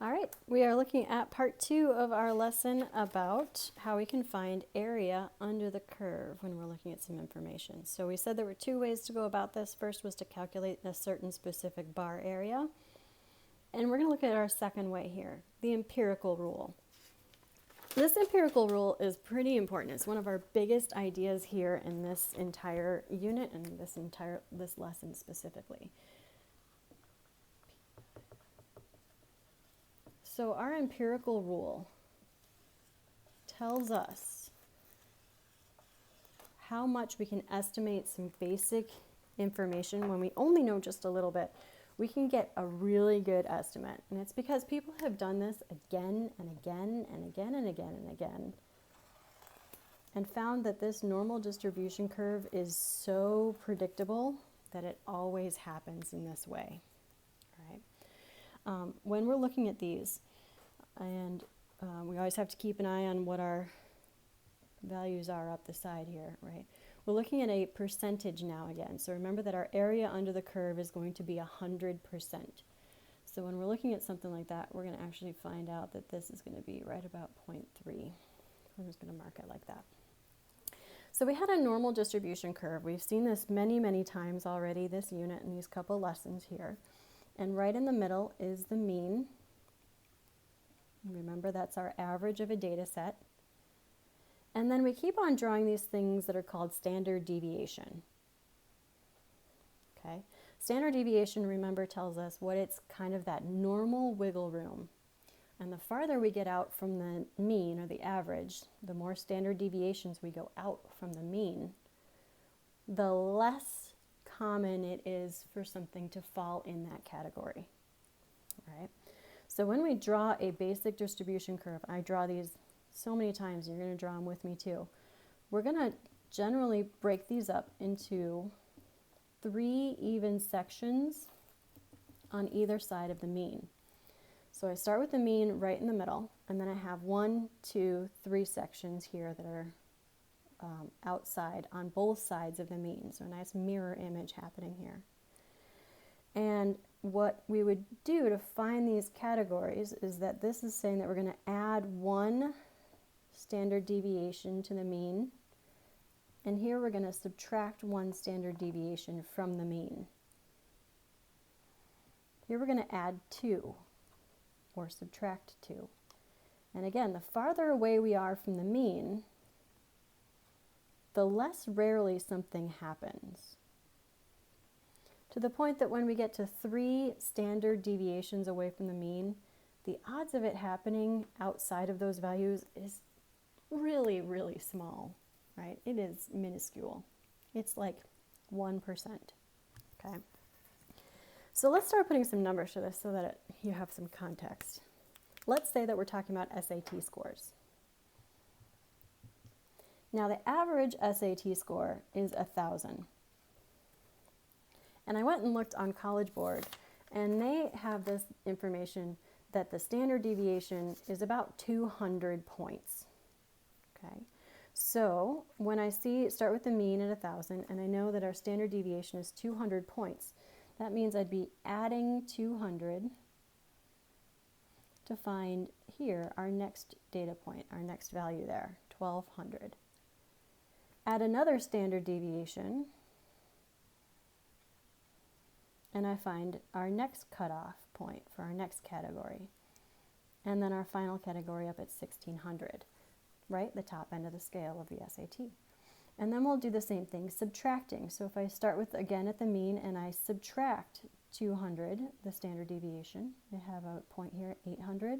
All right, we are looking at part 2 of our lesson about how we can find area under the curve when we're looking at some information. So we said there were 2 ways to go about this. First was to calculate a certain specific bar area. And we're going to look at our second way here, the empirical rule. This empirical rule is pretty important. It's one of our biggest ideas here in this entire unit and this lesson specifically. So our empirical rule tells us how much we can estimate some basic information. When we only know just a little bit, we can get a really good estimate. And it's because people have done this again and again and again and again and again and found that this normal distribution curve is so predictable that it always happens in this way. All right. When we're looking at these, and we always have to keep an eye on what our values are up the side here, right? We're looking at a percentage now again. So remember that our area under the curve is going to be 100%. So when we're looking at something like that, we're going to actually find out that this is going to be right about 0.3. I'm just going to mark it like that. So we had a normal distribution curve. We've seen this many, many times already, this unit and these couple lessons here. And right in the middle is the mean. Remember, that's our average of a data set. And then we keep on drawing these things that are called standard deviation. Okay? Standard deviation, remember, tells us what it's kind of that normal wiggle room. And the farther we get out from the mean or the average, the more standard deviations we go out from the mean, the less common it is for something to fall in that category. All right? So when we draw a basic distribution curve, I draw these so many times, you're going to draw them with me too. We're going to generally break these up into 3 even sections on either side of the mean. So I start with the mean right in the middle, and then I have 1, 2, 3 sections here that are outside on both sides of the mean. So a nice mirror image happening here. And what we would do to find these categories is that this is saying that we're going to add 1 standard deviation to the mean, and here we're going to subtract 1 standard deviation from the mean. Here we're going to add 2 or subtract 2. And again, the farther away we are from the mean, the less rarely something happens. To the point that when we get to 3 standard deviations away from the mean, the odds of it happening outside of those values is really, really small, right? It is minuscule. It's like 1%, okay? So let's start putting some numbers to this so that you have some context. Let's say that we're talking about SAT scores. Now the average SAT score is 1,000. And I went and looked on College Board, and they have this information that the standard deviation is about 200 points. Okay, so when I start with the mean at 1,000, and I know that our standard deviation is 200 points, that means I'd be adding 200 to find here our next data point, our next value there, 1,200. Add another standard deviation, and I find our next cutoff point for our next category, and then our final category up at 1,600. Right, the top end of the scale of the SAT. And then we'll do the same thing, subtracting. So if I start with, again, at the mean, and I subtract 200, the standard deviation, I have a point here at 800.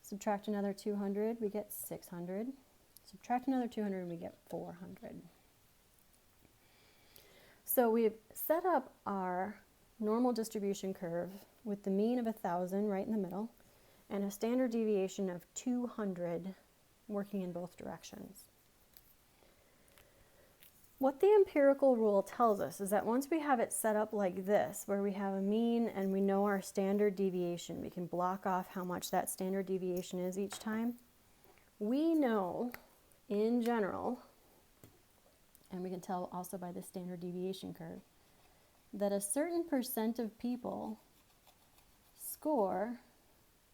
Subtract another 200, we get 600. Subtract another 200, we get 400. So we've set up our normal distribution curve with the mean of 1,000 right in the middle, and a standard deviation of 200 working in both directions. What the empirical rule tells us is that once we have it set up like this, where we have a mean and we know our standard deviation, we can block off how much that standard deviation is each time, we know in general, and we can tell also by the standard deviation curve, that a certain percent of people score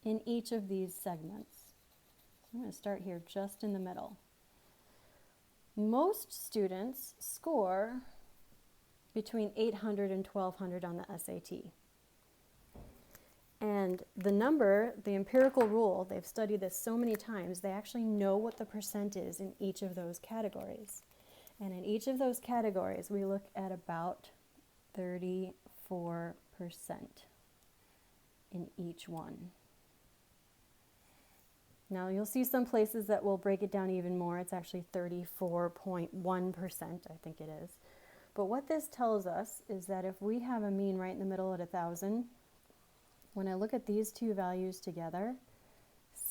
in each of these segments. I'm going to start here just in the middle. Most students score between 800 and 1200 on the SAT. And the number, the empirical rule, they've studied this so many times, they actually know what the percent is in each of those categories. And in each of those categories, we look at about 34% in each one. Now you'll see some places that will break it down even more. It's actually 34.1%, I think it is. But what this tells us is that if we have a mean right in the middle at 1,000, when I look at these two values together,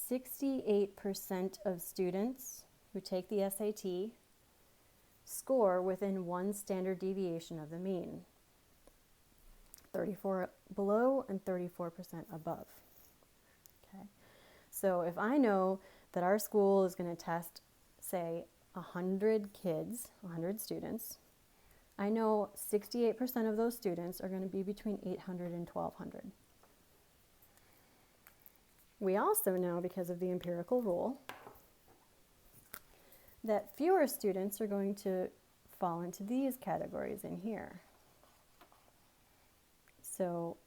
68% of students who take the SAT score within one standard deviation of the mean. 34 below and 34% above. Okay. So if I know that our school is going to test, say, 100 kids, 100 students, I know 68% of those students are going to be between 800 and 1200. We also know, because of the empirical rule, that fewer students are going to fall into these categories in here. So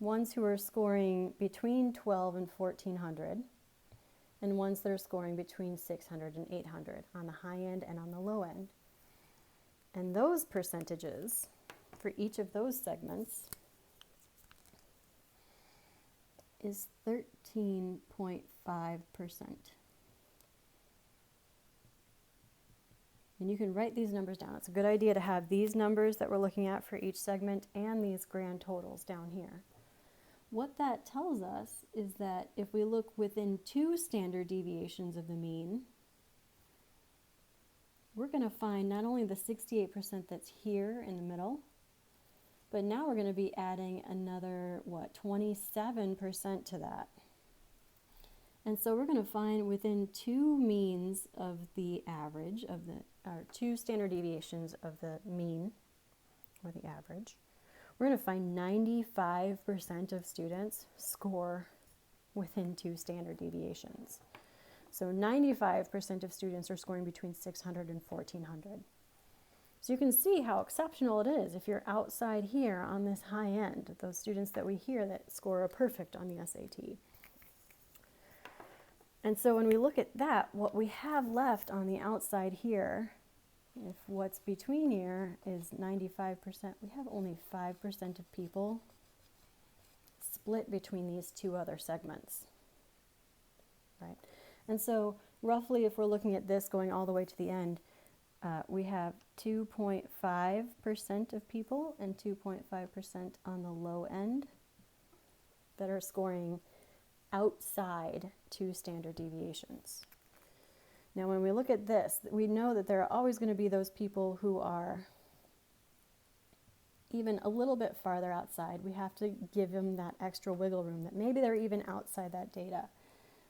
ones who are scoring between 12 and 1400, and ones that are scoring between 600 and 800 on the high end and on the low end. And those percentages for each of those segments is 13.5%. And you can write these numbers down. It's a good idea to have these numbers that we're looking at for each segment and these grand totals down here. What that tells us is that if we look within 2 standard deviations of the mean, we're going to find not only the 68% that's here in the middle, but now we're going to be adding another, 27% to that. And so we're going to find within 2 means of the average of the, or 2 standard deviations of the mean, or the average, we're going to find 95% of students score within 2 standard deviations. So 95% of students are scoring between 600 and 1400. So you can see how exceptional it is if you're outside here on this high end, those students that we hear that score a perfect on the SAT. And so when we look at that, what we have left on the outside here, if what's between here is 95%, we have only 5% of people split between these 2 other segments, right? And so roughly, if we're looking at this going all the way to the end, we have 2.5% of people and 2.5% on the low end that are scoring outside 2 standard deviations. Now when we look at this, we know that there are always going to be those people who are even a little bit farther outside. We have to give them that extra wiggle room that maybe they're even outside that data.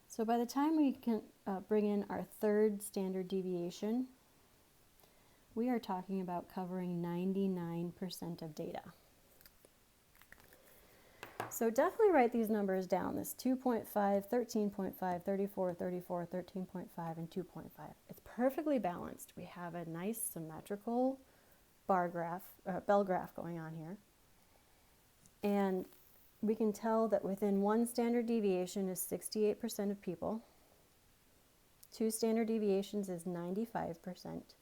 So by the time we can bring in our 3rd standard deviation, we are talking about covering 99% of data. So definitely write these numbers down, this 2.5, 13.5, 34, 34, 13.5, and 2.5. It's perfectly balanced. We have a nice symmetrical bell graph going on here. And we can tell that within 1 standard deviation is 68% of people. 2 standard deviations is 95%.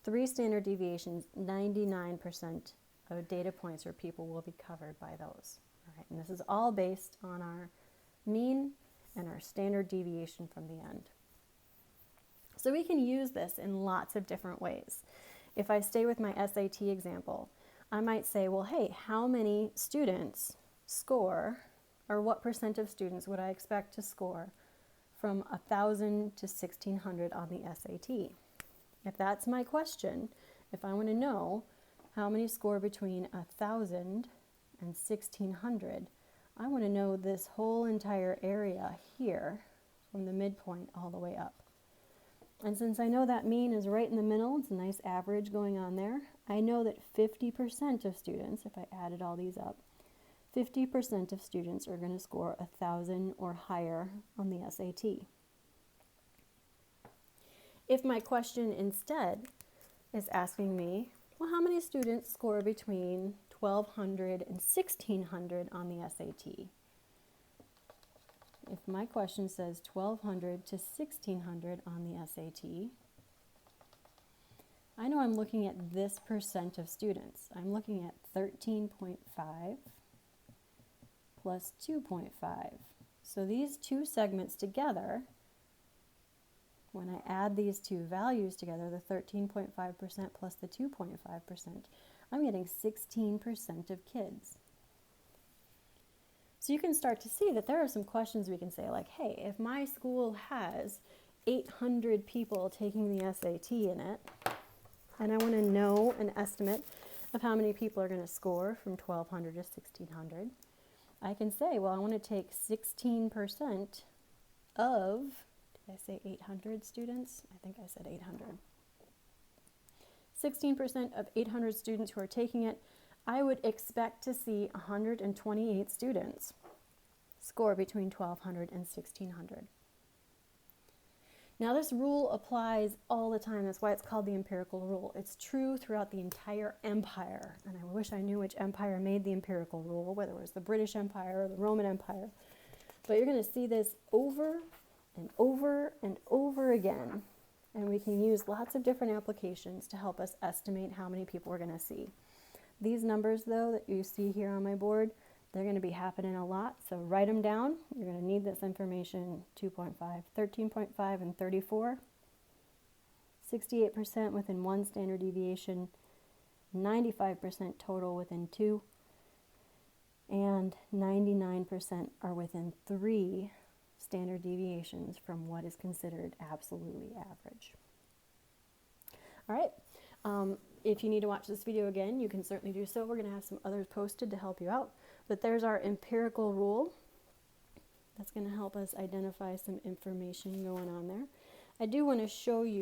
3 standard deviations, 99% of data points or people will be covered by those. All right, and this is all based on our mean and our standard deviation from the end. So we can use this in lots of different ways. If I stay with my SAT example, I might say, well, hey, how many students score, or what percent of students would I expect to score from 1,000 to 1,600 on the SAT? If that's my question, if I want to know how many score between 1,000 and 1,600, I want to know this whole entire area here from the midpoint all the way up. And since I know that mean is right in the middle, it's a nice average going on there, I know that 50% of students, if I added all these up, 50% of students are going to score 1,000 or higher on the SAT. If my question instead is asking me, well, how many students score between 1,200 and 1,600 on the SAT? If my question says 1,200 to 1,600 on the SAT, I know I'm looking at this percent of students. I'm looking at 13.5 plus 2.5. So these two segments together, when I add these two values together, the 13.5% plus the 2.5%, I'm getting 16% of kids. So you can start to see that there are some questions we can say like, hey, if my school has 800 people taking the SAT in it, and I want to know an estimate of how many people are going to score from 1,200 to 1,600, I can say, well, I want to take 16% of, did I say 800 students? I think I said 800. 16% of 800 students who are taking it, I would expect to see 128 students score between 1,200 and 1,600. Now this rule applies all the time. That's why it's called the empirical rule. It's true throughout the entire empire. And I wish I knew which empire made the empirical rule, whether it was the British Empire or the Roman Empire. But you're going to see this over and over and over again. And we can use lots of different applications to help us estimate how many people we're going to see. These numbers, though, that you see here on my board, they're going to be happening a lot, so write them down. You're going to need this information: 2.5, 13.5, and 34. 68% within 1 standard deviation, 95% total within 2, and 99% are within 3 standard deviations from what is considered absolutely average. All right. If you need to watch this video again, you can certainly do so. We're going to have some others posted to help you out. But there's our empirical rule. That's going to help us identify some information going on there. I do want to show you